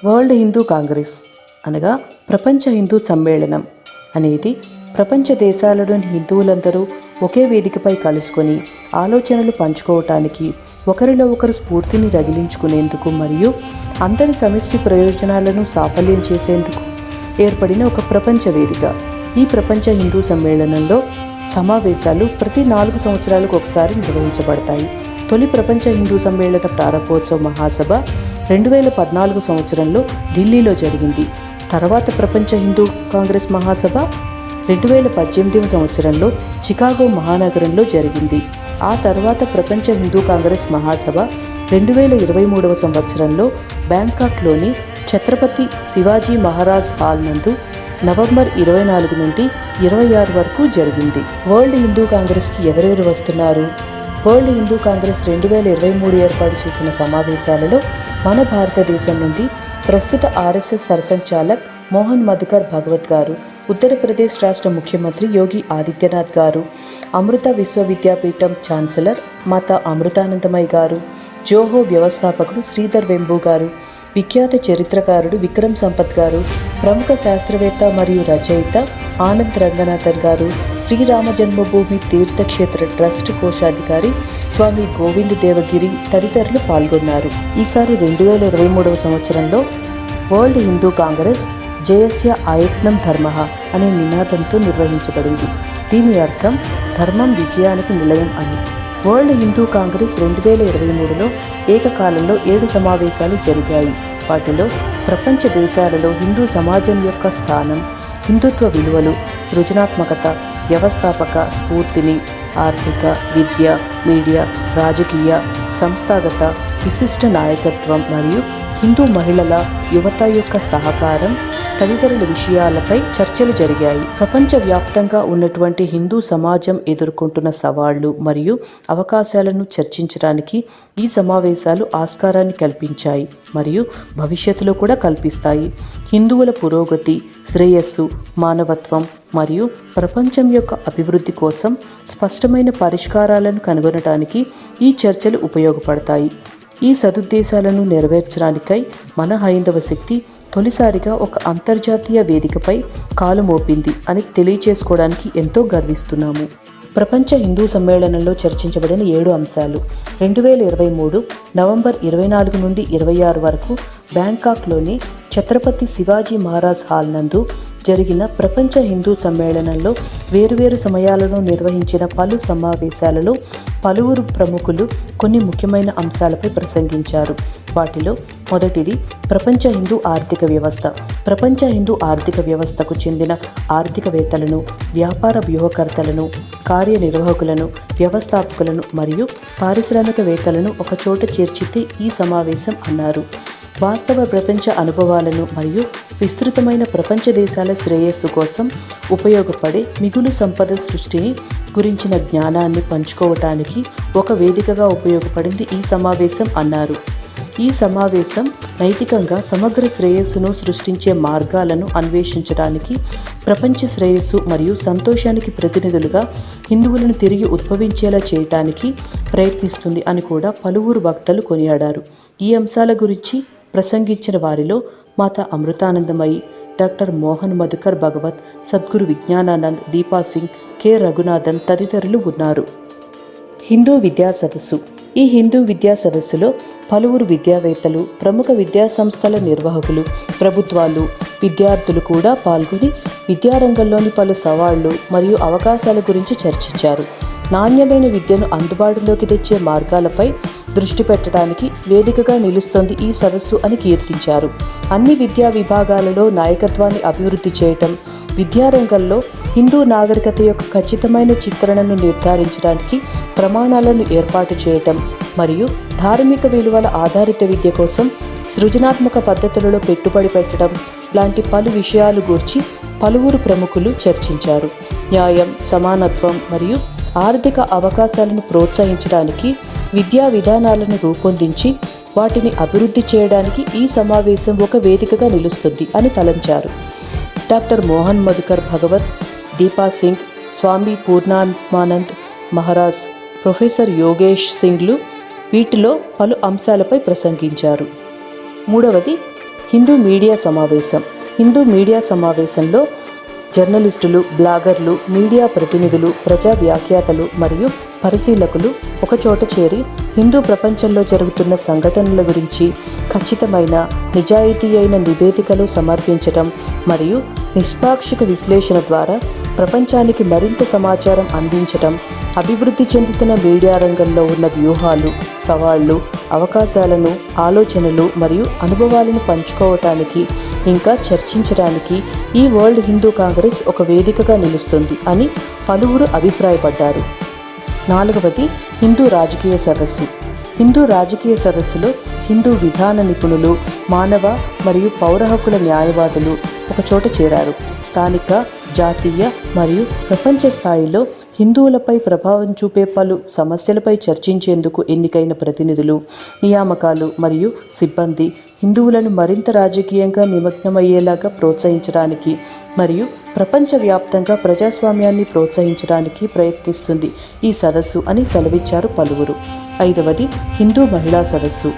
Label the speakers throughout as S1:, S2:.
S1: World Hindu Congress అనగా ప్రపంచ హిందూ సమ్మేళనం అనేది ప్రపంచ దేశాలలోని హిందువులందరూ ఒకే వేదికపై కలుసుకొని ఆలోచనలు పంచుకోవటానికి, ఒకరిలో ఒకరు స్ఫూర్తిని రగిలించుకునేందుకు మరియు అందరి సమిష్టి ప్రయోజనాలను సాఫల్యం చేసేందుకు ఏర్పడిన ఒక ప్రపంచ వేదిక. ఈ ప్రపంచ హిందూ సమ్మేళనంలో సమావేశాలు ప్రతి 4 సంవత్సరాలకు ఒకసారి నిర్వహించబడతాయి. తొలి ప్రపంచ హిందూ సమ్మేళన ప్రారంభోత్సవ మహాసభ 2014 సంవత్సరంలో ఢిల్లీలో జరిగింది. తర్వాత ప్రపంచ హిందూ కాంగ్రెస్ మహాసభ 2018 సంవత్సరంలో చికాగో మహానగరంలో జరిగింది. ఆ తర్వాత ప్రపంచ హిందూ కాంగ్రెస్ మహాసభ 2023 సంవత్సరంలో బ్యాంకాక్లోని ఛత్రపతి శివాజీ మహారాజ్ హాల్ నందు నవంబర్ 24 నుండి 26 వరకు జరిగింది. వరల్డ్ హిందూ కాంగ్రెస్కి ఎవరెవరు వస్తున్నారు? వరల్డ్ హిందూ కాంగ్రెస్ 2023 ఏర్పాటు చేసిన సమావేశాలలో మన భారతదేశం నుండి ప్రస్తుత RSS సర్సంఘచాలక్ మోహన్ మధుకర్ భగవత్ గారు, ఉత్తరప్రదేశ్ రాష్ట్ర ముఖ్యమంత్రి యోగి ఆదిత్యనాథ్ గారు, అమృత విశ్వవిద్యాపీఠం ఛాన్సలర్ మాతా అమృతానందమయి గారు, జోహో వ్యవస్థాపకుడు శ్రీధర్ వెంబు గారు, విఖ్యాత చరిత్రకారుడు విక్రమ్ సంపత్ గారు, ప్రముఖ శాస్త్రవేత్త మరియు రచయిత ఆనంద్ రంగనాథన్ గారు, శ్రీరామ జన్మభూమి తీర్థక్షేత్ర ట్రస్ట్ కోశాధికారి స్వామి గోవింద్ దేవగిరి తదితరులు పాల్గొన్నారు. ఈసారి 2023 సంవత్సరంలో వరల్డ్ హిందూ కాంగ్రెస్ జయస్య ఆయత్నం ధర్మః అనే నినాదంతో నిర్వహించబడింది. దీని అర్థం ధర్మం విజయానికి నిలయం అని. వరల్డ్ హిందూ కాంగ్రెస్ 2023లో ఏకకాలంలో 7 సమావేశాలు జరిగాయి. వాటిలో ప్రపంచ దేశాలలో హిందూ సమాజం యొక్క స్థానం, హిందుత్వ విలువలు, సృజనాత్మకత, వ్యవస్థాపక స్ఫూర్తిని, ఆర్థిక, విద్య, మీడియా, రాజకీయ, సంస్థాగత, విశిష్ట నాయకత్వం మరియు హిందూ మహిళల, యువత యొక్క సహకారం తదితరుల విషయాలపై చర్చలు జరిగాయి. ప్రపంచవ్యాప్తంగా ఉన్నటువంటి హిందూ సమాజం ఎదుర్కొంటున్న సవాళ్లు మరియు అవకాశాలను చర్చించడానికి ఈ సమావేశాలు ఆస్కారాన్ని కల్పించాయి మరియు భవిష్యత్తులో కూడా కల్పిస్తాయి. హిందువుల పురోగతి, శ్రేయస్సు, మానవత్వం మరియు ప్రపంచం యొక్క అభివృద్ధి కోసం స్పష్టమైన పరిష్కారాలను కనుగొనడానికి ఈ చర్చలు ఉపయోగపడతాయి. ఈ సదుద్దేశాలను నెరవేర్చడానికై మన హైందవ శక్తి తొలిసారిగా ఒక అంతర్జాతీయ వేదికపై కాలు మోపింది అని తెలియచేసుకోవడానికి ఎంతో గర్విస్తున్నాము. ప్రపంచ హిందూ సమ్మేళనంలో చర్చించబడిన 7 అంశాలు 2023 నవంబర్ 24 నుండి 26 వరకు బ్యాంకాక్లోని ఛత్రపతి శివాజీ మహారాజ్ హాల్ నందు జరిగిన ప్రపంచ హిందూ సమ్మేళనంలో వేరువేరు సమయాలను నిర్వహించిన పలు సమావేశాలలో పలువురు ప్రముఖులు కొన్ని ముఖ్యమైన అంశాలపై ప్రసంగించారు. వాటిలో మొదటిది ప్రపంచ హిందూ ఆర్థిక వ్యవస్థ. ప్రపంచ హిందూ ఆర్థిక వ్యవస్థకు చెందిన ఆర్థికవేత్తలను, వ్యాపార వ్యూహకర్తలను, కార్యనిర్వాహకులను, వ్యవస్థాపకులను మరియు పారిశ్రామికవేత్తలను ఒకచోట చేర్చితే ఈ సమావేశం అన్నారు. వాస్తవ ప్రపంచ అనుభవాలను మరియు విస్తృతమైన ప్రపంచ దేశాల శ్రేయస్సు కోసం ఉపయోగపడే మిగులు సంపద సృష్టిని గురించిన జ్ఞానాన్ని పంచుకోవటానికి ఒక వేదికగా ఉపయోగపడింది ఈ సమావేశం అన్నారు. ఈ సమావేశం నైతికంగా సమగ్ర శ్రేయస్సును సృష్టించే మార్గాలను అన్వేషించడానికి, ప్రపంచ శ్రేయస్సు మరియు సంతోషానికి ప్రతినిధులుగా హిందువులను తిరిగి ఉద్భవించేలా చేయటానికి ప్రయత్నిస్తుంది అని కూడా పలువురు వక్తలు కొనియాడారు. ఈ అంశాల గురించి ప్రసంగించిన వారిలో మాతా అమృతానందమయి, డాక్టర్ మోహన్ మధుకర్ భగవత్, సద్గురు విజ్ఞానానంద్, దీపా సింగ్, కె రఘునాథన్ తదితరులు ఉన్నారు. హిందూ విద్యా సదస్సు. ఈ హిందూ విద్యా సదస్సులో పలువురు విద్యావేత్తలు, ప్రముఖ విద్యాసంస్థల నిర్వాహకులు, ప్రభుత్వాలు, విద్యార్థులు కూడా పాల్గొని విద్యారంగంలోని పలు సవాళ్లు మరియు అవకాశాల గురించి చర్చించారు. నాణ్యమైన విద్యను అందుబాటులోకి తెచ్చే మార్గాలపై దృష్టి పెట్టడానికి వేదికగా నిలుస్తోంది ఈ సదస్సు అని కీర్తించారు. అన్ని విద్యా విభాగాలలో నాయకత్వాన్ని అభివృద్ధి చేయటం, విద్యారంగంలో హిందూ నాగరికత యొక్క ఖచ్చితమైన చిత్రణను నిర్ధారించడానికి ప్రమాణాలను ఏర్పాటు చేయటం మరియు ధార్మిక విలువల ఆధారిత విద్య కోసం సృజనాత్మక పద్ధతులలో పెట్టుబడి పెట్టడం లాంటి పలు విషయాలు గూర్చి పలువురు ప్రముఖులు చర్చించారు. న్యాయం, సమానత్వం మరియు ఆర్థిక అవకాశాలను ప్రోత్సహించడానికి విద్యా విధానాలను రూపొందించి వాటిని అభివృద్ధి చేయడానికి ఈ సమావేశం ఒక వేదికగా నిలుస్తుంది అని తలంచారు. డాక్టర్ మోహన్ మధుకర్ భగవత్, దీపా సింగ్, స్వామి పూర్ణాత్మానంద్ మహారాజ్, ప్రొఫెసర్ యోగేష్ సింగ్లు వీటిలో పలు అంశాలపై ప్రసంగించారు. మూడవది హిందూ మీడియా సమావేశం. హిందూ మీడియా సమావేశంలో జర్నలిస్టులు, బ్లాగర్లు, మీడియా ప్రతినిధులు, ప్రజా వ్యాఖ్యాతలు మరియు పరిశీలకులు ఒకచోట చేరి హిందూ ప్రపంచంలో జరుగుతున్న సంఘటనల గురించి ఖచ్చితమైన, నిజాయితీ అయిన నివేదికలు సమర్పించటం మరియు నిష్పాక్షిక విశ్లేషణ ద్వారా ప్రపంచానికి మరింత సమాచారం అందించటం, అభివృద్ధి చెందుతున్న మీడియా రంగంలో ఉన్న వ్యూహాలు, సవాళ్లు, అవకాశాలను, ఆలోచనలు మరియు అనుభవాలను పంచుకోవటానికి ఇంకా చర్చించడానికి ఈ వరల్డ్ హిందూ కాంగ్రెస్ ఒక వేదికగా నిలుస్తుంది అని పలువురు అభిప్రాయపడ్డారు. 4వది హిందూ రాజకీయ సదస్సు. హిందూ రాజకీయ సదస్సులో హిందూ విధాన నిపుణులు, మానవ మరియు పౌర హక్కుల న్యాయవాదులు ఒకచోట చేరారు. స్థానిక, జాతీయ మరియు ప్రపంచ స్థాయిలో హిందువులపై ప్రభావం చూపే పలు సమస్యలపై చర్చించేందుకు ఎన్నికైన ప్రతినిధులు, నియామకాలు మరియు సిబ్బంది హిందువులను మరింత రాజకీయంగా నిమగ్నమయ్యేలాగా ప్రోత్సహించడానికి మరియు ప్రపంచవ్యాప్తంగా ప్రజాస్వామ్యాన్ని ప్రోత్సహించడానికి ప్రయత్నిస్తుంది ఈ సదస్సు అని సెలవిచ్చారు పలువురు. 5వది హిందూ మహిళా సదస్సు.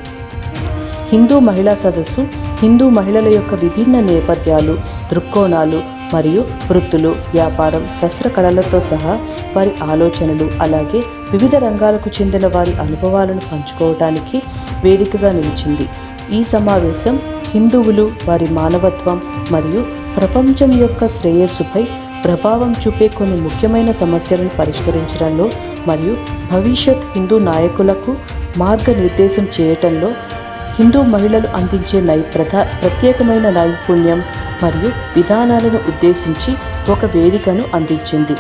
S1: హిందూ మహిళా సదస్సు హిందూ మహిళల యొక్క విభిన్న నేపథ్యాలు, దృక్కోణాలు మరియు వృత్తులు, వ్యాపారం, శస్త్రకళలతో సహా వారి ఆలోచనలు, అలాగే వివిధ రంగాలకు చెందిన వారి అనుభవాలను పంచుకోవడానికి వేదికగా నిలిచింది. ఈ సమావేశం హిందువులు వారి మానవత్వం మరియు ప్రపంచం యొక్క శ్రేయస్సుపై ప్రభావం చూపే కొన్ని ముఖ్యమైన సమస్యలను పరిష్కరించడంలో మరియు భవిష్యత్ హిందూ నాయకులకు మార్గనిర్దేశం చేయటంలో హిందూ మహిళలు అందించే ప్రత్యేకమైన నైపుణ్యం మరియు విధానాలను ఉద్దేశించి ఒక వేదికను అందించింది.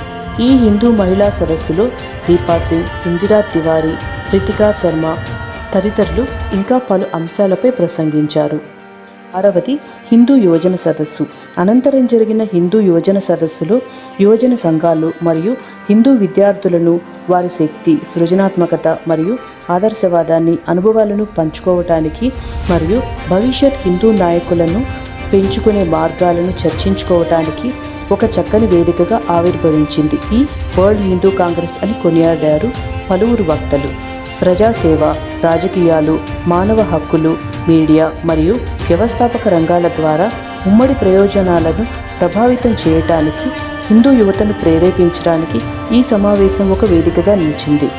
S1: ఈ హిందూ మహిళా సదస్సులో దీపా సింగ్, ఇందిరా తివారీ, రితికా శర్మ తదితరులు ఇంకా పలు అంశాలపై ప్రసంగించారు. 6వది హిందూ యువజన సదస్సు. అనంతరం జరిగిన హిందూ యువజన సదస్సులో యువజన సంఘాలు మరియు హిందూ విద్యార్థులను వారి శక్తి, సృజనాత్మకత మరియు ఆదర్శవాదాన్ని, అనుభవాలను పంచుకోవటానికి మరియు భవిష్యత్ హిందూ నాయకులను పెంచుకునే మార్గాలను చర్చించుకోవటానికి ఒక చక్కని వేదికగా ఆవిర్భవించింది ఈ వరల్డ్ హిందూ కాంగ్రెస్ అని కొనియాడారు పలువురు వక్తలు. ప్రజాసేవ, రాజకీయాలు, మానవ హక్కులు, మీడియా మరియు వ్యవస్థాపక రంగాల ద్వారా ఉమ్మడి ప్రయోజనాలను ప్రభావితం చేయటానికి హిందూ యువతను ప్రేరేపించడానికి ఈ సమావేశం ఒక వేదికగా నిలిచింది.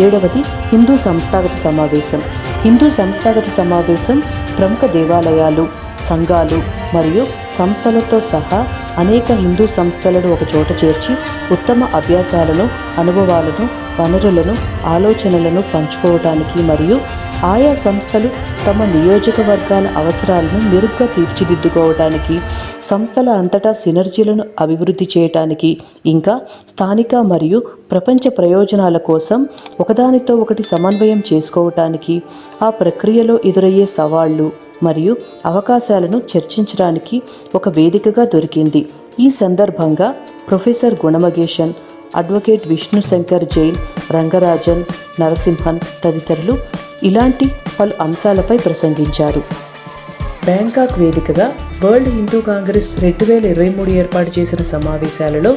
S1: 7వది హిందూ సంస్థాగత సమావేశం. హిందూ సంస్థాగత సమావేశం ప్రముఖ దేవాలయాలు, సంఘాలు మరియు సంస్థలతో సహా అనేక హిందూ సంస్థలను ఒకచోట చేర్చి ఉత్తమ అభ్యాసాలను, అనుభవాలను, వనరులను, ఆలోచనలను పంచుకోవడానికి మరియు ఆయా సంస్థలు తమ నియోజకవర్గాల అవసరాలను మెరుగ్గా తీర్చిదిద్దుకోవడానికి, సంస్థల అంతటా సినర్జీలను అభివృద్ధి చేయటానికి, ఇంకా స్థానిక మరియు ప్రపంచ ప్రయోజనాల కోసం ఒకదానితో ఒకటి సమన్వయం చేసుకోవటానికి, ఆ ప్రక్రియలో ఎదురయ్యే సవాళ్లు మరియు అవకాశాలను చర్చించడానికి ఒక వేదికగా దొరికింది. ఈ సందర్భంగా ప్రొఫెసర్ గుణమగేషన్, అడ్వకేట్ విష్ణు శంకర్ జైన్, రంగరాజన్, నరసింహన్ తదితరులు ఇలాంటి పలు అంశాలపై ప్రసంగించారు. బ్యాంకాక్ వేదికగా వరల్డ్ హిందూ కాంగ్రెస్ 2023 ఏర్పాటు చేసిన సమావేశాలలో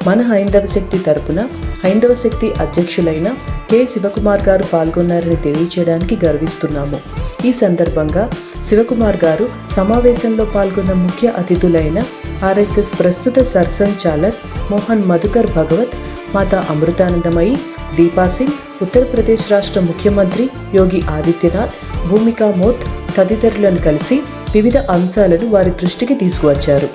S1: మన హైందవ శక్తి తరపున హైందవ శక్తి అధ్యక్షులైన కె శివకుమార్ గారు పాల్గొన్నారని తెలియచేయడానికి గర్విస్తున్నాము. ఈ సందర్భంగా శివకుమార్ గారు సమావేశంలో పాల్గొన్న ముఖ్య అతిథులైన RSS ప్రస్తుత సర్సంచాలక్ మోహన్ మధుకర్ భగవత్, మాతా అమృతానందమయి, దీపా సింగ్, ఉత్తరప్రదేశ్ రాష్ట్ర ముఖ్యమంత్రి యోగి ఆదిత్యనాథ్, భూమికా మోత్ తదితరులను కలిసి వివిధ అంశాలను వారి దృష్టికి తీసుకువచ్చారు.